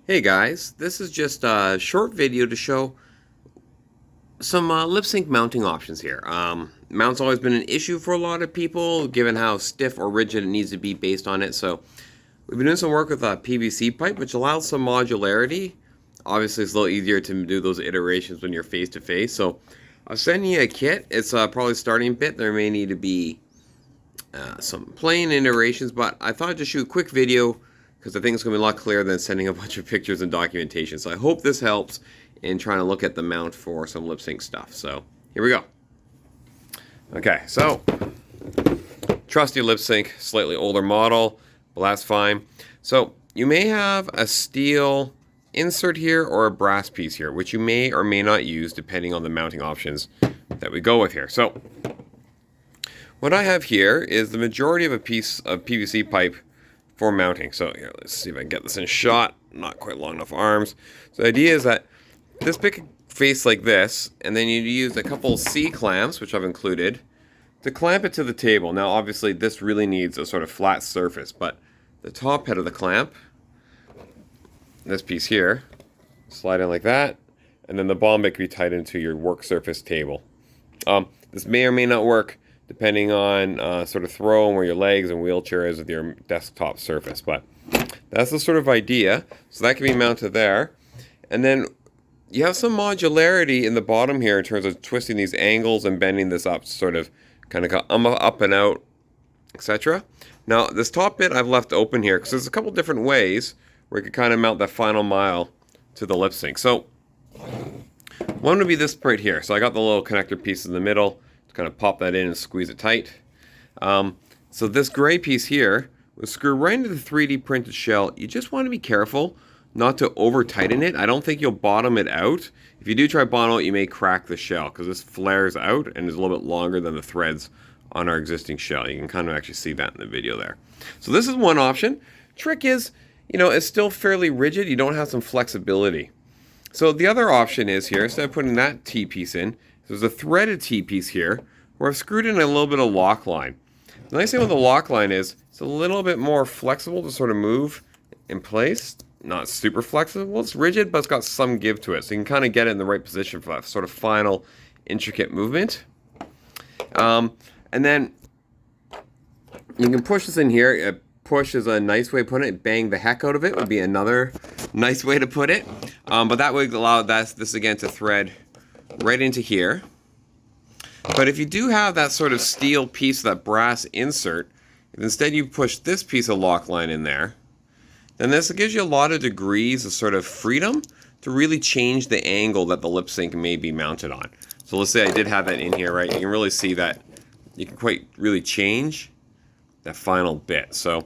Hey guys, this is just a short video to show some LipSync mounting options here. Mount's always been an issue for a lot of people, given how stiff or rigid it needs to be based on it. So we've been doing some work with a PVC pipe, which allows some modularity. Obviously, it's a little easier to do those iterations when you're face to face. So I'll send you a kit. It's probably a starting bit. There may need to be some plain iterations, but I thought I'd just shoot a quick video because I think it's going to be a lot clearer than sending a bunch of pictures and documentation. So I hope this helps in trying to look at the mount for some LipSync stuff. So here we go. Okay, so trusty LipSync, slightly older model, but that's fine. So you may have a steel insert here or a brass piece here, which you may or may not use depending on the mounting options that we go with here. So what I have here is the majority of a piece of PVC pipe for mounting. So here, let's see if I can get this in shot. Not quite long enough arms. So the idea is that this big face like this, and then you use a couple C clamps, which I've included, to clamp it to the table. Now obviously this really needs a sort of flat surface, but the top head of the clamp, this piece here, slide in like that, and then the bottom bit can be tied into your work surface table. This may or may not work depending on sort of throw and where your legs and wheelchair is with your desktop surface. But that's the sort of idea. So that can be mounted there. And then you have some modularity in the bottom here in terms of twisting these angles and bending this up, sort of kind of go up and out, etc. Now this top bit I've left open here because there's a couple different ways where you can kind of mount that final mile to the LipSync. So one would be this right here. So I got the little connector piece in the middle. Kind of pop that in and squeeze it tight. So this gray piece here will screw right into the 3D printed shell. You just want to be careful not to over tighten it. I don't think you'll bottom it out. If you do try bottom out, you may crack the shell because this flares out and is a little bit longer than the threads on our existing shell. You can kind of actually see that in the video there. So this is one option. Trick is, it's still fairly rigid. You don't have some flexibility. So the other option is here, instead of putting that T-piece in, there's a threaded T-piece here where I've screwed in a little bit of lock line. The nice thing with the lock line is it's a little bit more flexible to sort of move in place. Not super flexible, it's rigid, but it's got some give to it. So you can kind of get it in the right position for that sort of final intricate movement. And then you can push this in here. Push is a nice way to put it. Bang the heck out of it would be another nice way to put it. But that would allow this again to thread right into here. But if you do have that sort of steel piece, that brass insert, if instead you push this piece of lock line in there, then this gives you a lot of degrees of sort of freedom to really change the angle that the LipSync may be mounted on. So let's say I did have that in here, right? You can really see that you can quite really change that final bit. So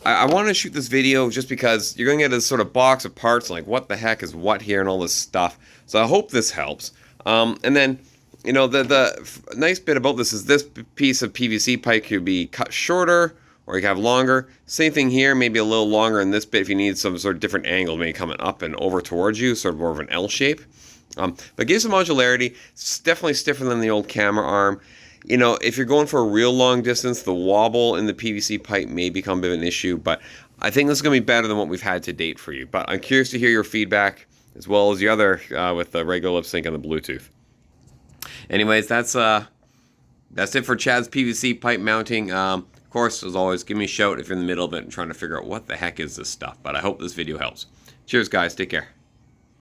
I want to shoot this video just because you're going to get a sort of box of parts, like what the heck is what here and all this stuff. So I hope this helps. And then, the nice bit about this is this piece of PVC pipe could be cut shorter or you can have longer. Same thing here, maybe a little longer in this bit if you need some sort of different angle, maybe coming up and over towards you, sort of more of an L shape. But it gives some modularity. It's definitely stiffer than the old camera arm. If you're going for a real long distance, the wobble in the PVC pipe may become a bit of an issue, but I think this is going to be better than what we've had to date for you. But I'm curious to hear your feedback as well as the other with the regular LipSync and the Bluetooth. Anyways, that's it for Chad's PVC pipe mounting. Of course, as always, give me a shout if you're in the middle of it and trying to figure out what the heck is this stuff. But I hope this video helps. Cheers, guys. Take care.